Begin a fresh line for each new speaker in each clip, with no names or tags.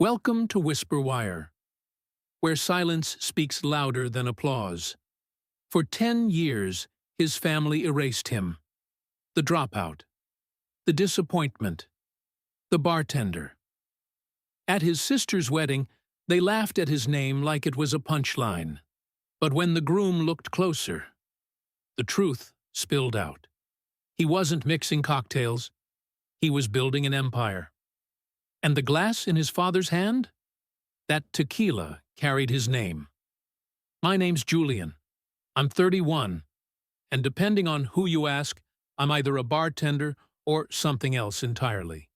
Welcome to Whisper Wire, where silence speaks louder than applause. For 10 years, his family erased him. The dropout, the disappointment, the bartender. At his sister's wedding, they laughed at his name like it was a punchline. But when the groom looked closer, the truth spilled out. He wasn't mixing cocktails. He was building an empire. And the glass in his father's hand? That tequila carried his name. My name's Julian. I'm 31, and depending on who you ask, I'm either a bartender or something else entirely.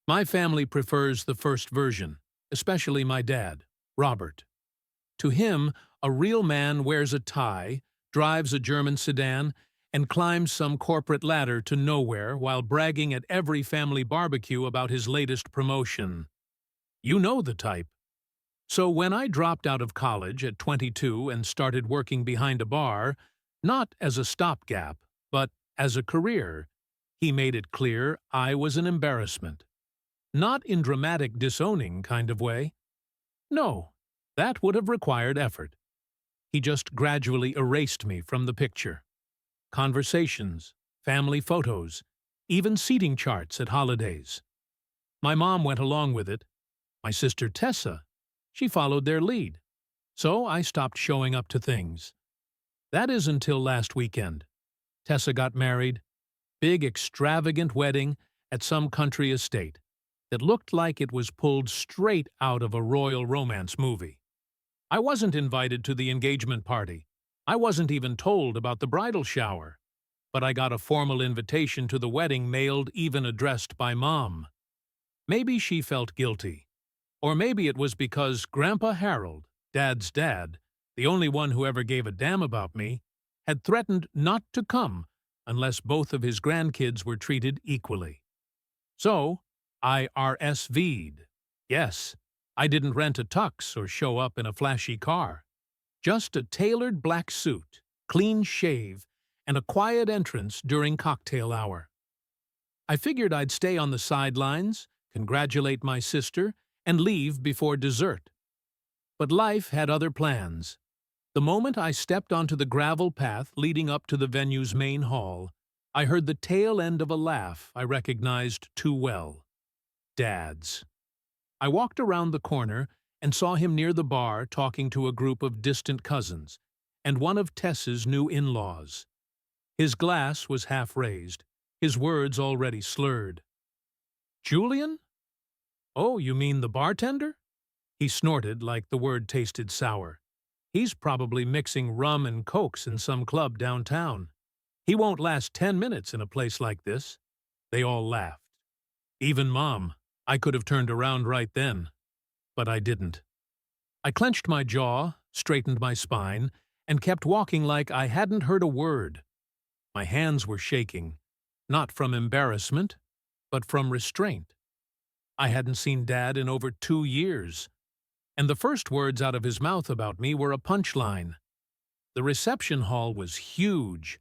My family prefers the first version, especially my dad, Robert. To him, a real man wears a tie, drives a German sedan, and climbs some corporate ladder to nowhere while bragging at every family barbecue about his latest promotion. You know the type. So when I dropped out of college at 22 and started working behind a bar, not as a stopgap, but as a career, he made it clear I was an embarrassment. Not in dramatic disowning kind of way. No, that would have required effort. He just gradually erased me from the picture. Conversations, family photos, even seating charts at holidays. My mom went along with it. My sister Tessa, she followed their lead. So I stopped showing up to things. That is until last weekend. Tessa got married. Big extravagant wedding at some country estate that looked like it was pulled straight out of a royal romance movie. I wasn't invited to the engagement party. I wasn't even told about the bridal shower, but I got a formal invitation to the wedding mailed, even addressed by Mom. Maybe she felt guilty. Or maybe it was because Grandpa Harold, Dad's dad, the only one who ever gave a damn about me, had threatened not to come unless both of his grandkids were treated equally. So, I RSV'd. Yes, I didn't rent a tux or show up in a flashy car. Just a tailored black suit, clean shave, and a quiet entrance during cocktail hour. I figured I'd stay on the sidelines, congratulate my sister, and leave before dessert. But life had other plans. The moment I stepped onto the gravel path leading up to the venue's main hall, I heard the tail end of a laugh I recognized too well. Dad's. I walked around the corner and saw him near the bar talking to a group of distant cousins and one of Tess's new in-laws. His glass was half raised, his words already slurred. Julian? Oh, you mean the bartender? He snorted like the word tasted sour. He's probably mixing rum and cokes in some club downtown. He won't last 10 minutes in a place like this. They all laughed. Even Mom. I could have turned around right then. But I didn't. I clenched my jaw, straightened my spine, and kept walking like I hadn't heard a word. My hands were shaking, not from embarrassment, but from restraint. I hadn't seen Dad in over 2 years, and the first words out of his mouth about me were a punchline. The reception hall was huge.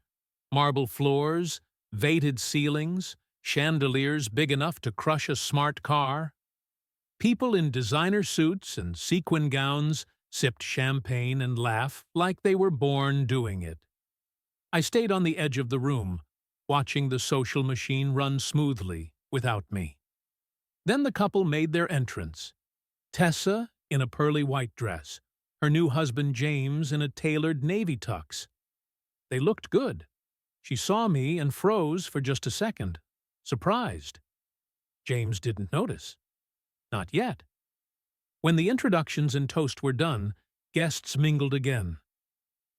Marble floors, vated ceilings, chandeliers big enough to crush a smart car. People in designer suits and sequin gowns sipped champagne and laughed like they were born doing it. I stayed on the edge of the room, watching the social machine run smoothly without me. Then the couple made their entrance. Tessa in a pearly white dress, her new husband James in a tailored navy tux. They looked good. She saw me and froze for just a second, surprised. James didn't notice. Not yet. When the introductions and toast were done, guests mingled again.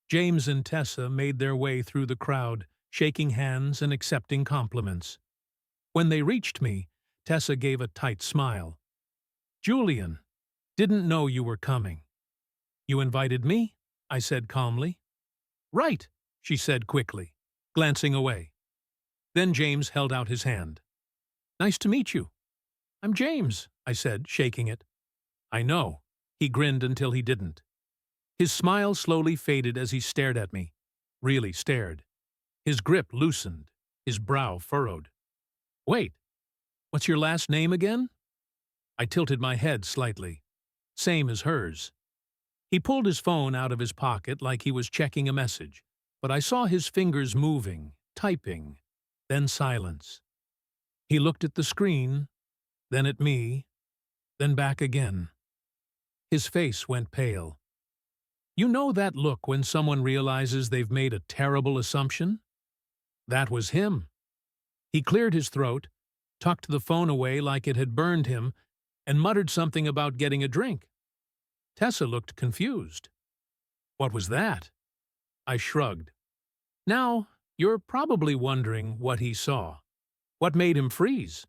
James and Tessa made their way through the crowd, shaking hands and accepting compliments. When they reached me, Tessa gave a tight smile. Julian, didn't know you were coming. You invited me? I said calmly. Right, she said quickly, glancing away. Then James held out his hand. Nice to meet you. I'm James, I said, shaking it. I know. He grinned until he didn't. His smile slowly faded as he stared at me. Really stared. His grip loosened, his brow furrowed. Wait, what's your last name again? I tilted my head slightly. Same as hers. He pulled his phone out of his pocket like he was checking a message, but I saw his fingers moving, typing, then silence. He looked at the screen, then at me, then back again. His face went pale. You know that look when someone realizes they've made a terrible assumption? That was him. He cleared his throat, tucked the phone away like it had burned him, and muttered something about getting a drink. Tessa looked confused. What was that? I shrugged. Now, you're probably wondering what he saw. What made him freeze?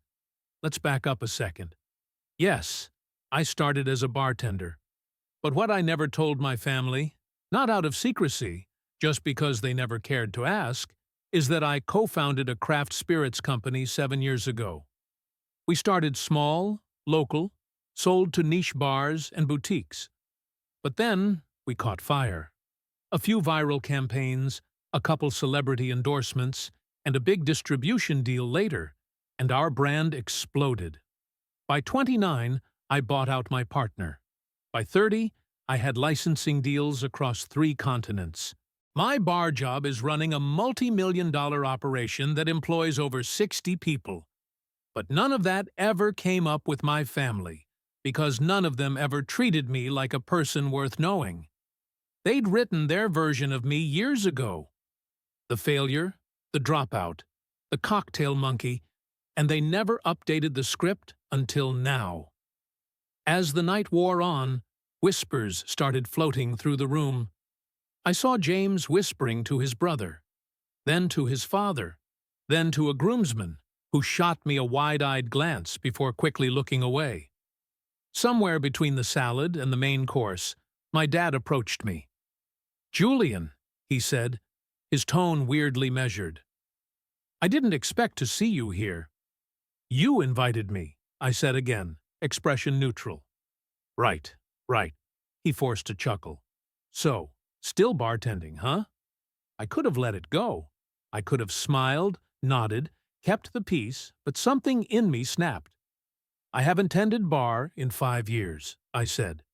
Let's back up a second. Yes, I started as a bartender. But what I never told my family, not out of secrecy, just because they never cared to ask, is that I co-founded a craft spirits company 7 years ago. We started small, local, sold to niche bars and boutiques. But then we caught fire. A few viral campaigns, a couple celebrity endorsements, and a big distribution deal later, and our brand exploded. By 29, I bought out my partner. By 30, I had licensing deals across 3 continents. My bar job is running a multi-million-dollar operation that employs over 60 people. But none of that ever came up with my family, because none of them ever treated me like a person worth knowing. They'd written their version of me years ago. The failure, the dropout, the cocktail monkey, and they never updated the script until now. As the night wore on, whispers started floating through the room. I saw James whispering to his brother, then to his father, then to a groomsman, who shot me a wide-eyed glance before quickly looking away. Somewhere between the salad and the main course, my dad approached me. "Julian," he said, his tone weirdly measured. "I didn't expect to see you here." "You invited me," I said again, expression neutral. Right. He forced a chuckle. "So, still bartending, huh?" I could have let it go. I could have smiled, nodded, kept the peace, but something in me snapped. "I haven't tended bar in 5 years," I said.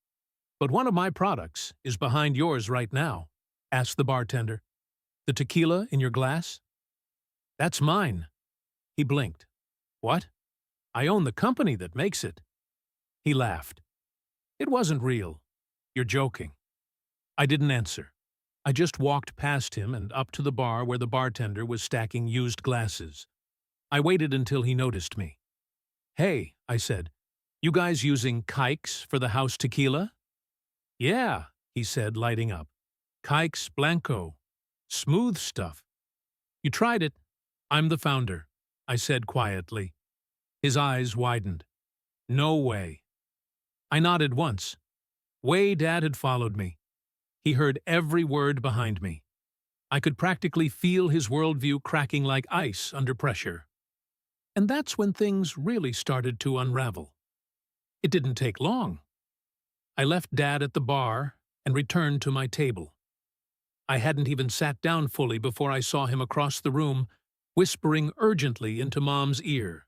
"But one of my products is behind yours right now," asked the bartender. "The tequila in your glass?" "That's mine." He blinked. "What?" "I own the company that makes it." He laughed. "It wasn't real. You're joking." I didn't answer. I just walked past him and up to the bar where the bartender was stacking used glasses. I waited until he noticed me. "Hey," I said, "you guys using Kikes for the house tequila?" "Yeah," he said, lighting up. "Kikes Blanco. Smooth stuff." "You tried it?" "I'm the founder," I said quietly. His eyes widened. "No way." I nodded once. Way Dad had followed me. He heard every word behind me. I could practically feel his worldview cracking like ice under pressure. And that's when things really started to unravel. It didn't take long. I left Dad at the bar and returned to my table. I hadn't even sat down fully before I saw him across the room, whispering urgently into Mom's ear.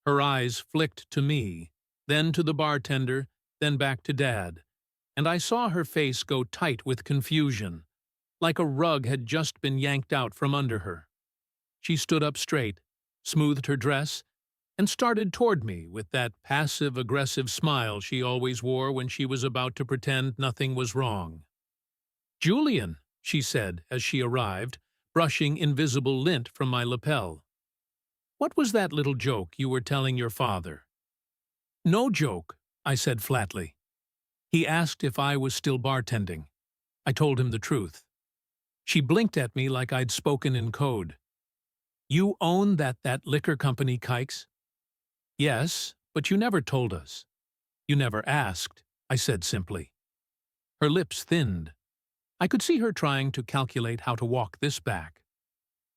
Her eyes flicked to me, then to the bartender, then back to Dad, and I saw her face go tight with confusion, like a rug had just been yanked out from under her. She stood up straight, smoothed her dress, and started toward me with that passive-aggressive smile she always wore when she was about to pretend nothing was wrong. "Julian," she said as she arrived, brushing invisible lint from my lapel. "What was that little joke you were telling your father?" "No joke," I said flatly. He asked if I was still bartending. I told him the truth. She blinked at me like I'd spoken in code. "You own that liquor company, Kikes?" "Yes, but you never told us." "You never asked," I said simply. Her lips thinned. I could see her trying to calculate how to walk this back.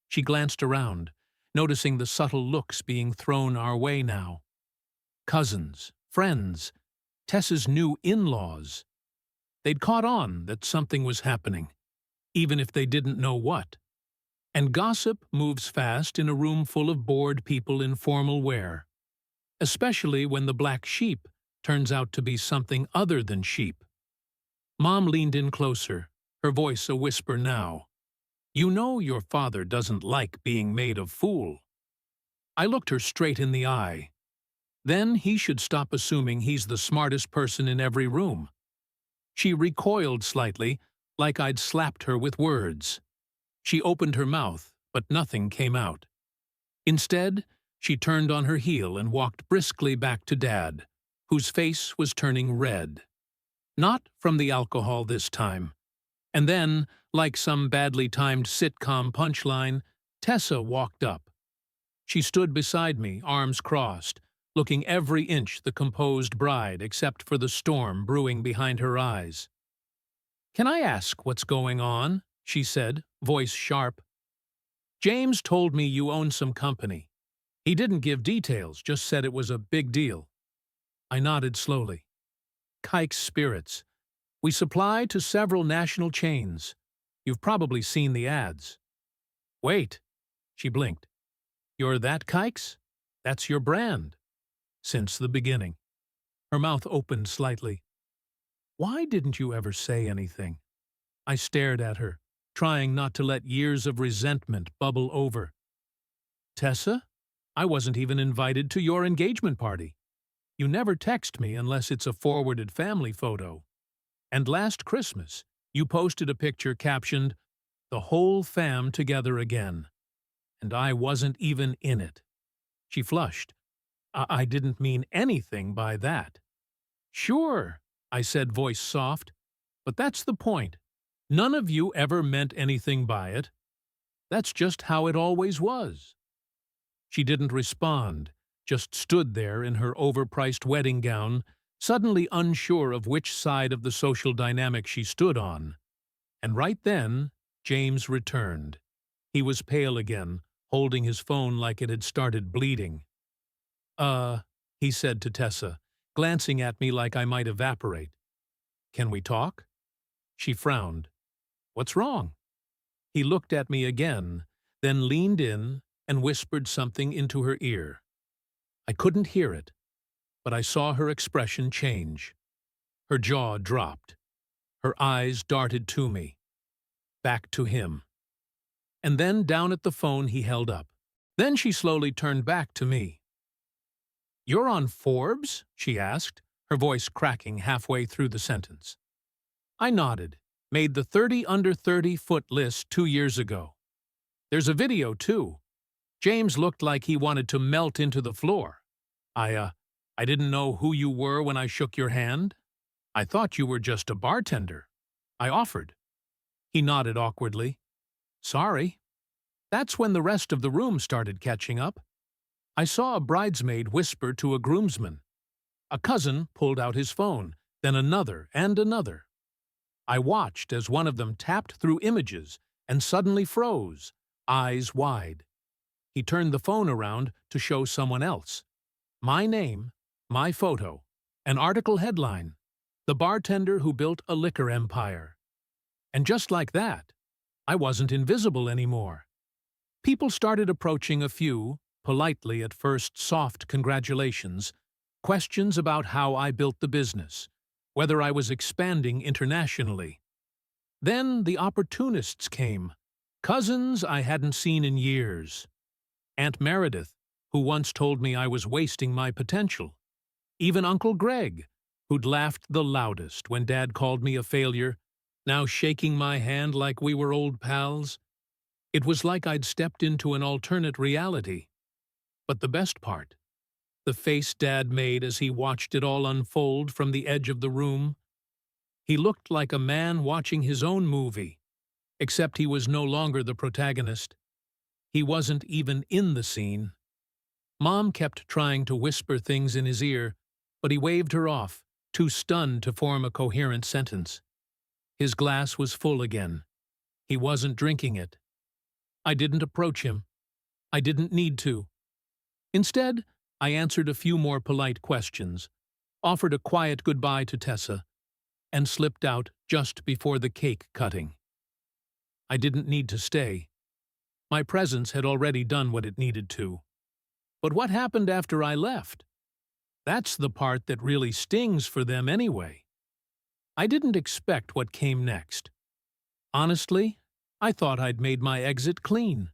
She glanced around, noticing the subtle looks being thrown our way now. Cousins, friends, Tessa's new in-laws. They'd caught on that something was happening, even if they didn't know what. And gossip moves fast in a room full of bored people in formal wear. especially when the black sheep turns out to be something other than sheep. Mom leaned in closer, her voice a whisper now. You know your father doesn't like being made a fool. I looked her straight in the eye. Then he should stop assuming he's the smartest person in every room. She recoiled slightly, like I'd slapped her with words. She opened her mouth, but nothing came out. Instead, she turned on her heel and walked briskly back to Dad, whose face was turning red. Not from the alcohol this time. And then, like some badly timed sitcom punchline, Tessa walked up. She stood beside me, arms crossed, looking every inch the composed bride except for the storm brewing behind her eyes. "Can I ask what's going on?" she said, voice sharp. "James told me you own some company. He didn't give details, just said it was a big deal." I nodded slowly. "Kike's Spirits. We supply to several national chains. You've probably seen the ads." "Wait," she blinked. "You're that Kike's? That's your brand." "Since the beginning." Her mouth opened slightly. "Why didn't you ever say anything?" I stared at her, trying not to let years of resentment bubble over. "Tessa, I wasn't even invited to your engagement party. You never text me unless it's a forwarded family photo. And last Christmas, you posted a picture captioned, 'The whole fam together again.' And I wasn't even in it." She flushed. I didn't mean anything by that." "Sure," I said, voice soft, "but that's the point. None of you ever meant anything by it. That's just how it always was." She didn't respond, just stood there in her overpriced wedding gown, suddenly unsure of which side of the social dynamic she stood on. And right then, James returned. He was pale again, holding his phone like it had started bleeding. He said to Tessa, glancing at me like I might evaporate. "Can we talk?" She frowned. "What's wrong?" He looked at me again, then leaned in and whispered something into her ear. I couldn't hear it, but I saw her expression change. Her jaw dropped. Her eyes darted to me, back to him. And then down at the phone he held up. Then she slowly turned back to me. "You're on Forbes?" she asked, her voice cracking halfway through the sentence. I nodded, made the 30 under 30 foot list 2 years ago. There's a video, too. James looked like he wanted to melt into the floor. I didn't know who you were when I shook your hand. I thought you were just a bartender. I offered." He nodded awkwardly. "Sorry." That's when the rest of the room started catching up. I saw a bridesmaid whisper to a groomsman. A cousin pulled out his phone, then another and another. I watched as one of them tapped through images and suddenly froze, eyes wide. He turned the phone around to show someone else. My name, my photo, an article headline, "The bartender who built a liquor empire." And just like that, I wasn't invisible anymore. People started approaching a few, politely at first soft congratulations, questions about how I built the business, whether I was expanding internationally. Then the opportunists came, cousins I hadn't seen in years. Aunt Meredith, who once told me I was wasting my potential. Even Uncle Greg, who'd laughed the loudest when Dad called me a failure, now shaking my hand like we were old pals. It was like I'd stepped into an alternate reality. But the best part, the face Dad made as he watched it all unfold from the edge of the room. He looked like a man watching his own movie, except he was no longer the protagonist. He wasn't even in the scene. Mom kept trying to whisper things in his ear, but he waved her off, too stunned to form a coherent sentence. His glass was full again. He wasn't drinking it. I didn't approach him. I didn't need to. Instead, I answered a few more polite questions, offered a quiet goodbye to Tessa, and slipped out just before the cake cutting. I didn't need to stay. My presence had already done what it needed to. But what happened after I left? That's the part that really stings for them anyway. I didn't expect what came next. Honestly, I thought I'd made my exit clean.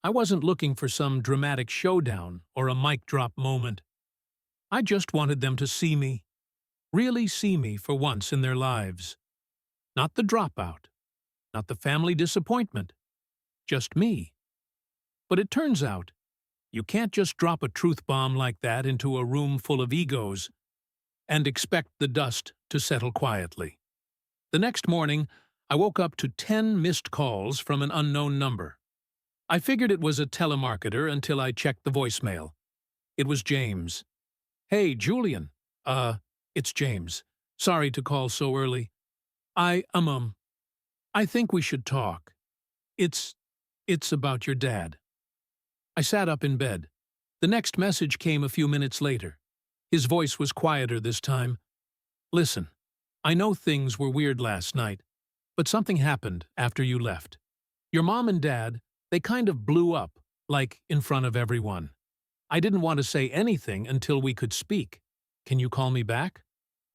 I wasn't looking for some dramatic showdown or a mic drop moment. I just wanted them to see me, really see me for once in their lives. Not the dropout, not the family disappointment, just me. But it turns out, you can't just drop a truth bomb like that into a room full of egos and expect the dust to settle quietly. The next morning, I woke up to 10 missed calls from an unknown number. I figured it was a telemarketer until I checked the voicemail. It was James. "Hey, Julian. It's James. Sorry to call so early. I think we should talk. It's about your dad." I sat up in bed. The next message came a few minutes later. His voice was quieter this time. "Listen, I know things were weird last night, but something happened after you left. Your mom and dad, they kind of blew up, like in front of everyone. I didn't want to say anything until we could speak. Can you call me back?"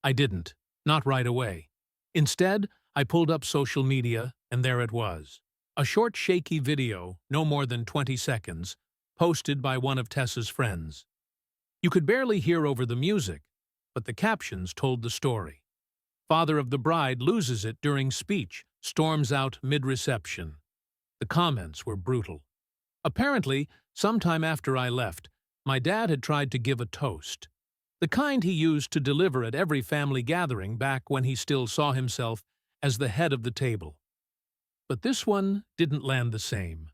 I didn't, not right away. Instead, I pulled up social media, and there it was. A short, shaky video, no more than 20 seconds, posted by one of Tessa's friends. You could barely hear over the music, but the captions told the story. Father of the bride loses it during speech, storms out mid-reception. The comments were brutal. Apparently, sometime after I left, my dad had tried to give a toast. The kind he used to deliver at every family gathering back when he still saw himself as the head of the table. But this one didn't land the same.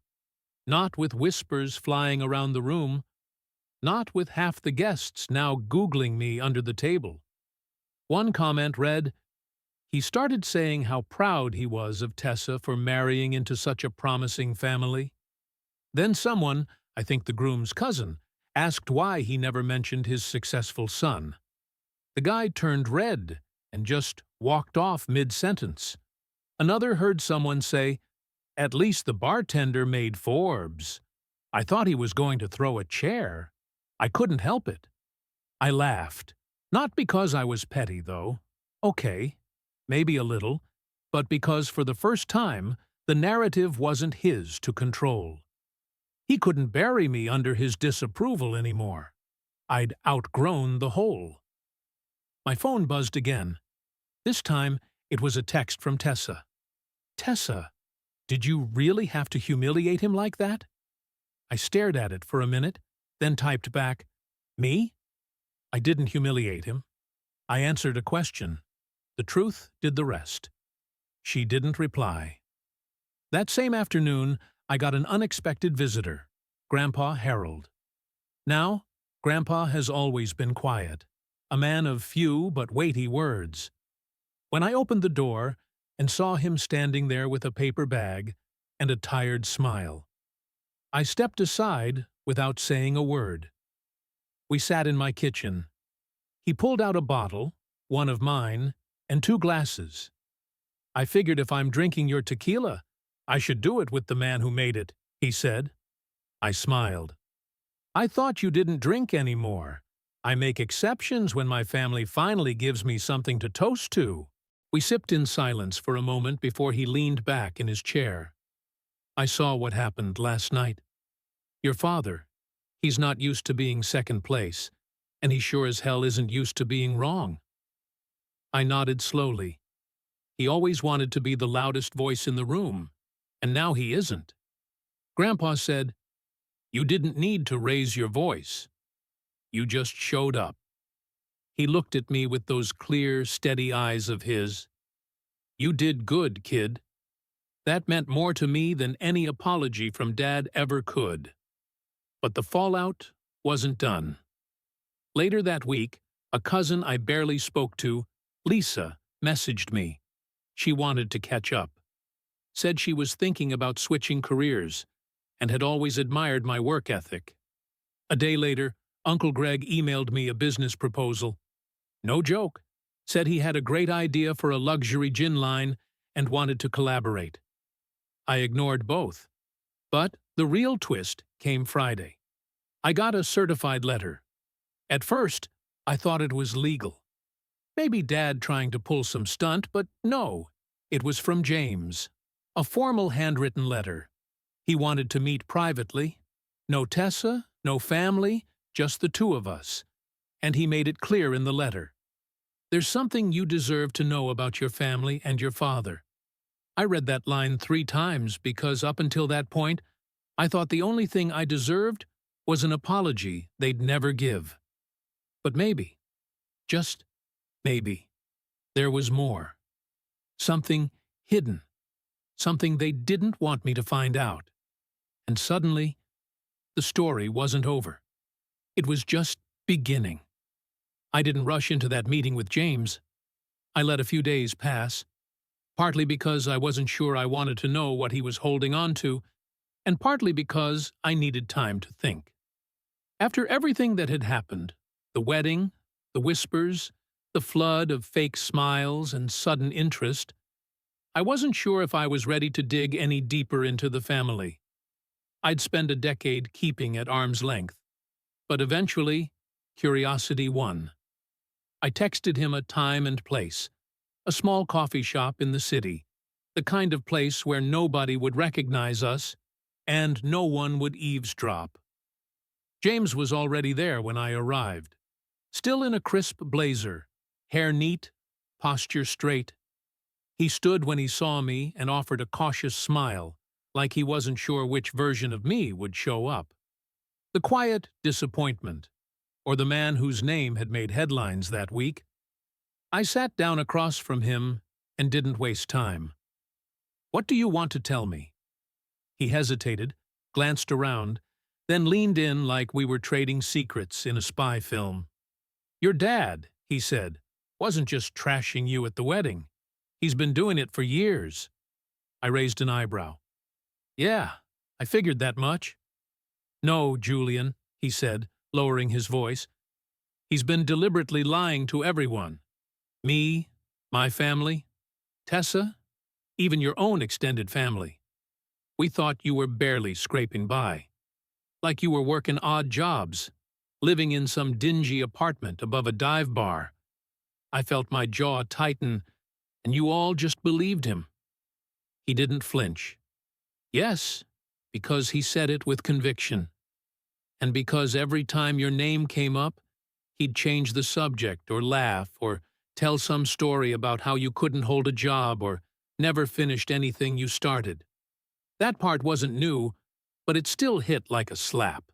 Not with whispers flying around the room. Not with half the guests now Googling me under the table. One comment read, "He started saying how proud he was of Tessa for marrying into such a promising family." Then someone, I think the groom's cousin, asked why he never mentioned his successful son. The guy turned red and just walked off mid-sentence. Another heard someone say, "At least the bartender made Forbes." I thought he was going to throw a chair. I couldn't help it. I laughed. Not because I was petty, though. Okay, maybe a little, but because for the first time, the narrative wasn't his to control. He couldn't bury me under his disapproval anymore. I'd outgrown the hole. My phone buzzed again. This time, it was a text from Tessa. "Tessa, did you really have to humiliate him like that?" I stared at it for a minute, then typed back, "Me? I didn't humiliate him. I answered a question. The truth did the rest." She didn't reply. That same afternoon, I got an unexpected visitor, Grandpa Harold. Now, Grandpa has always been quiet, a man of few but weighty words. When I opened the door and saw him standing there with a paper bag and a tired smile, I stepped aside without saying a word. We sat in my kitchen. He pulled out a bottle, one of mine, and 2 glasses. "I figured if I'm drinking your tequila, I should do it with the man who made it," he said. I smiled. "I thought you didn't drink anymore. I make exceptions when my family finally gives me something to toast to." We sipped in silence for a moment before he leaned back in his chair. "I saw what happened last night. Your father, he's not used to being second place, and he sure as hell isn't used to being wrong." I nodded slowly. He always wanted to be the loudest voice in the room, and now he isn't. Grandpa said, "You didn't need to raise your voice. You just showed up." He looked at me with those clear, steady eyes of his. "You did good, kid." That meant more to me than any apology from Dad ever could. But the fallout wasn't done. Later that week, a cousin I barely spoke to, Lisa, messaged me. She wanted to catch up. Said she was thinking about switching careers and had always admired my work ethic. A day later, Uncle Greg emailed me a business proposal. No joke. Said he had a great idea for a luxury gin line and wanted to collaborate. I ignored both. But the real twist came Friday. I got a certified letter. At first, I thought it was legal. Maybe Dad trying to pull some stunt, but no, it was from James. A formal handwritten letter. He wanted to meet privately. No Tessa, no family, just the two of us. And he made it clear in the letter. There's something you deserve to know about your family and your father. I read that line 3 times because up until that point, I thought the only thing I deserved was an apology they'd never give. But maybe, just maybe, there was more. Something hidden. Something they didn't want me to find out. And suddenly, the story wasn't over. It was just beginning. I didn't rush into that meeting with James. I let a few days pass, partly because I wasn't sure I wanted to know what he was holding on to, and partly because I needed time to think. After everything that had happened, the wedding, the whispers, the flood of fake smiles and sudden interest, I wasn't sure if I was ready to dig any deeper into the family. I'd spend a decade keeping at arm's length, but eventually, curiosity won. I texted him a time and place, a small coffee shop in the city, the kind of place where nobody would recognize us and no one would eavesdrop. James was already there when I arrived, still in a crisp blazer, hair neat, posture straight. He stood when he saw me and offered a cautious smile, like he wasn't sure which version of me would show up. The quiet disappointment, or the man whose name had made headlines that week. I sat down across from him and didn't waste time. What do you want to tell me? He hesitated, glanced around, then leaned in like we were trading secrets in a spy film. Your dad, he said, wasn't just trashing you at the wedding. He's been doing it for years. I raised an eyebrow. Yeah, I figured that much. No, Julian, he said, lowering his voice. He's been deliberately lying to everyone. Me, my family, Tessa, even your own extended family. We thought you were barely scraping by. Like you were working odd jobs, living in some dingy apartment above a dive bar. I felt my jaw tighten, and you all just believed him. He didn't flinch. Yes, because he said it with conviction. And because every time your name came up, he'd change the subject or laugh or tell some story about how you couldn't hold a job or never finished anything you started. That part wasn't new, but it still hit like a slap.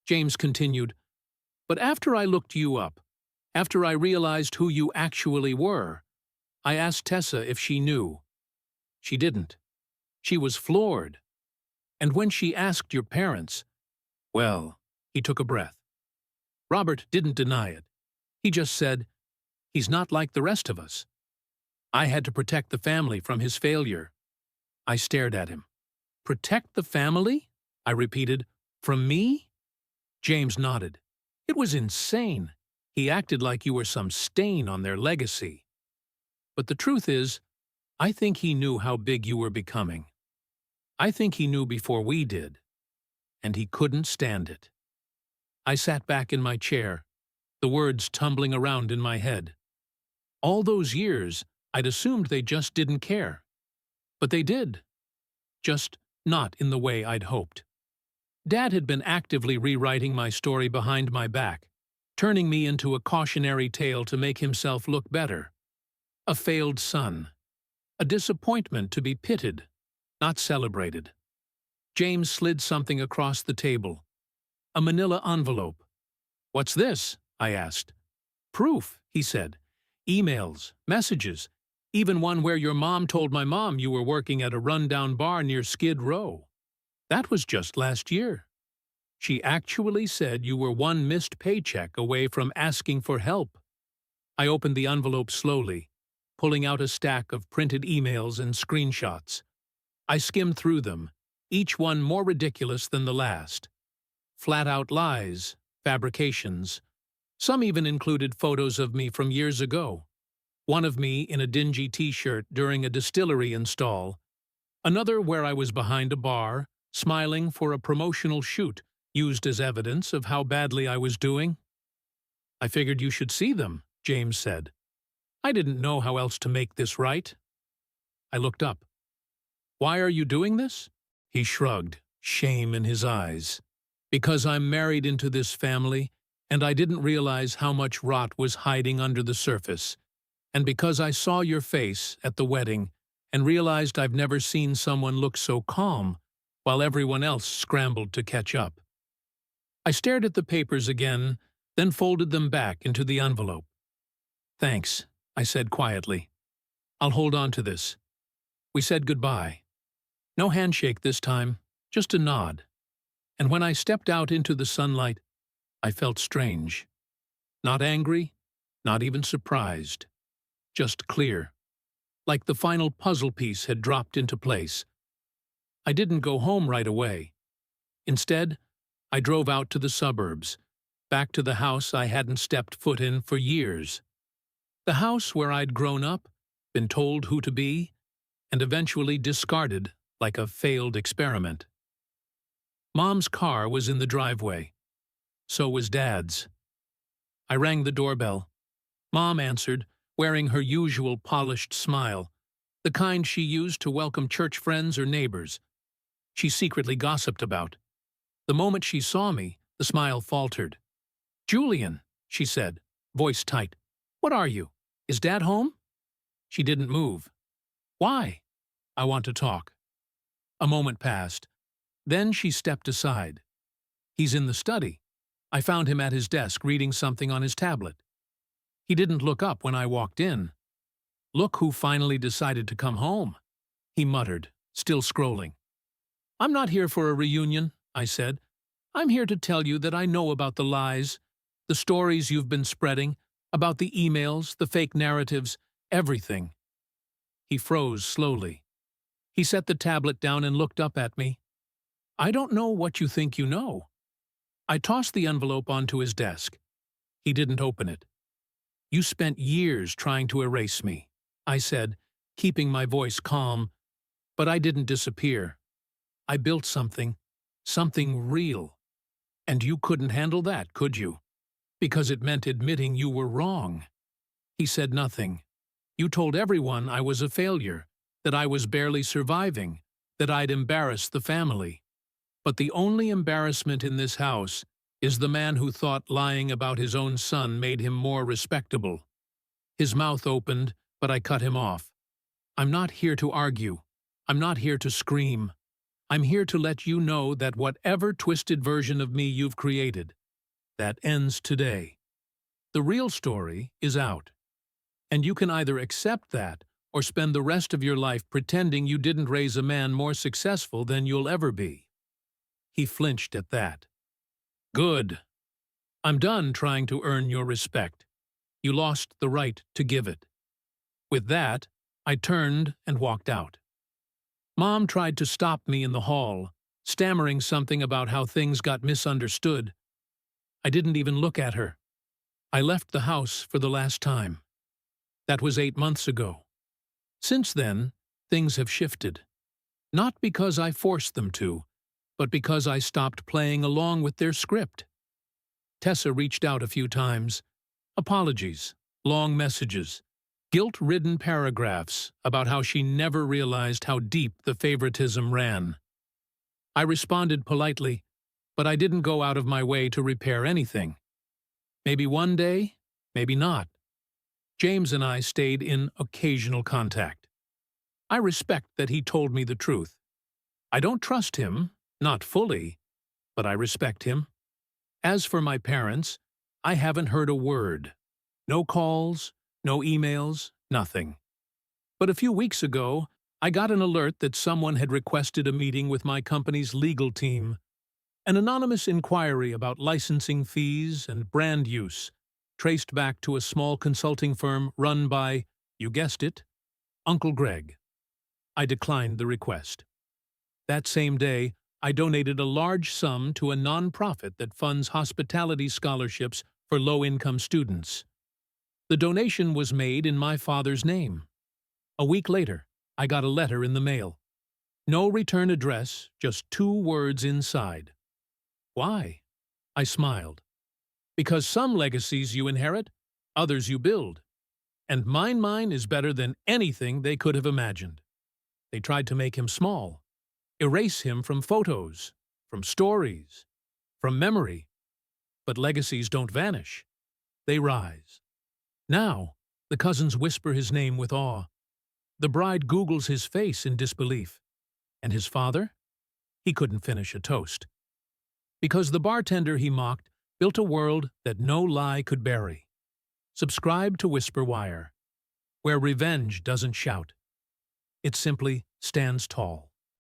James continued, but after I looked you up, after I realized who you actually were, I asked Tessa if she knew. She didn't. She was floored. And when she asked your parents, well, he took a breath. Robert didn't deny it. He just said, he's not like the rest of us. I had to protect the family from his failure. I stared at him. Protect the family? I repeated. From me? James nodded. It was insane. He acted like you were some stain on their legacy. But the truth is, I think he knew how big you were becoming. I think he knew before we did. And he couldn't stand it. I sat back in my chair, the words tumbling around in my head. All those years, I'd assumed they just didn't care. But they did. Just not in the way I'd hoped. Dad had been actively rewriting my story behind my back, turning me into a cautionary tale to make himself look better. A failed son. A disappointment to be pitted, not celebrated. James slid something across the table. A manila envelope. What's this? I asked. Proof, he said. Emails, messages, even one where your mom told my mom you were working at a rundown bar near Skid Row. That was just last year. She actually said you were one missed paycheck away from asking for help. I opened the envelope slowly, pulling out a stack of printed emails and screenshots. I skimmed through them, each one more ridiculous than the last. Flat-out lies, fabrications. Some even included photos of me from years ago. One of me in a dingy t-shirt during a distillery install. Another where I was behind a bar, smiling for a promotional shoot used as evidence of how badly I was doing. I figured you should see them, James said. I didn't know how else to make this right. I looked up. Why are you doing this? He shrugged, shame in his eyes. Because I'm married into this family, and I didn't realize how much rot was hiding under the surface. And because I saw your face at the wedding and realized I've never seen someone look so calm while everyone else scrambled to catch up. I stared at the papers again, then folded them back into the envelope. Thanks, I said quietly. I'll hold on to this. We said goodbye. No handshake this time, just a nod. And when I stepped out into the sunlight, I felt strange. Not angry, not even surprised. Just clear. Like the final puzzle piece had dropped into place. I didn't go home right away. Instead, I drove out to the suburbs, back to the house I hadn't stepped foot in for years. The house where I'd grown up, been told who to be, and eventually discarded like a failed experiment. Mom's car was in the driveway. So was Dad's. I rang the doorbell. Mom answered, wearing her usual polished smile, the kind she used to welcome church friends or neighbors. She secretly gossiped about. The moment she saw me, the smile faltered. "Julian," she said, voice tight. "What are you? Is Dad home?" She didn't move. "Why?" "I want to talk." A moment passed. Then she stepped aside. "He's in the study." I found him at his desk reading something on his tablet. He didn't look up when I walked in. "Look who finally decided to come home," he muttered, still scrolling. "I'm not here for a reunion," I said. "I'm here to tell you that I know about the lies, the stories you've been spreading, about the emails, the fake narratives, everything." He froze slowly. He set the tablet down and looked up at me. "I don't know what you think you know." I tossed the envelope onto his desk. He didn't open it. "You spent years trying to erase me," I said, keeping my voice calm, but I didn't disappear. "I built something real. And you couldn't handle that, could you? Because it meant admitting you were wrong." He said nothing. "You told everyone I was a failure, that I was barely surviving, that I'd embarrassed the family. But the only embarrassment in this house is the man who thought lying about his own son made him more respectable." His mouth opened, but I cut him off. "I'm not here to argue. I'm not here to scream. I'm here to let you know that whatever twisted version of me you've created, that ends today. The real story is out. And you can either accept that or spend the rest of your life pretending you didn't raise a man more successful than you'll ever be." He flinched at that. "Good. I'm done trying to earn your respect. You lost the right to give it." With that, I turned and walked out. Mom tried to stop me in the hall, stammering something about how things got misunderstood. I didn't even look at her. I left the house for the last time. That was 8 months ago. Since then, things have shifted. Not because I forced them to, but because I stopped playing along with their script. Tessa reached out a few times. Apologies, long messages, guilt-ridden paragraphs about how she never realized how deep the favoritism ran. I responded politely, but I didn't go out of my way to repair anything. Maybe one day, maybe not. James and I stayed in occasional contact. I respect that he told me the truth. I don't trust him, not fully, but I respect him. As for my parents, I haven't heard a word. No calls, no emails, nothing. But a few weeks ago, I got an alert that someone had requested a meeting with my company's legal team. An anonymous inquiry about licensing fees and brand use, traced back to a small consulting firm run by, you guessed it, Uncle Greg. I declined the request. That same day, I donated a large sum to a nonprofit that funds hospitality scholarships for low-income students. The donation was made in my father's name. A week later, I got a letter in the mail. No return address, just 2 words inside. "Why?" I smiled. Because some legacies you inherit, others you build. And mine is better than anything they could have imagined. They tried to make him small, erase him from photos, from stories, from memory. But legacies don't vanish. They rise. Now, the cousins whisper his name with awe. The bride Googles his face in disbelief. And his father? He couldn't finish a toast. Because the bartender he mocked built a world that no lie could bury. Subscribe to Whisper Wire, where revenge doesn't shout. It simply stands tall.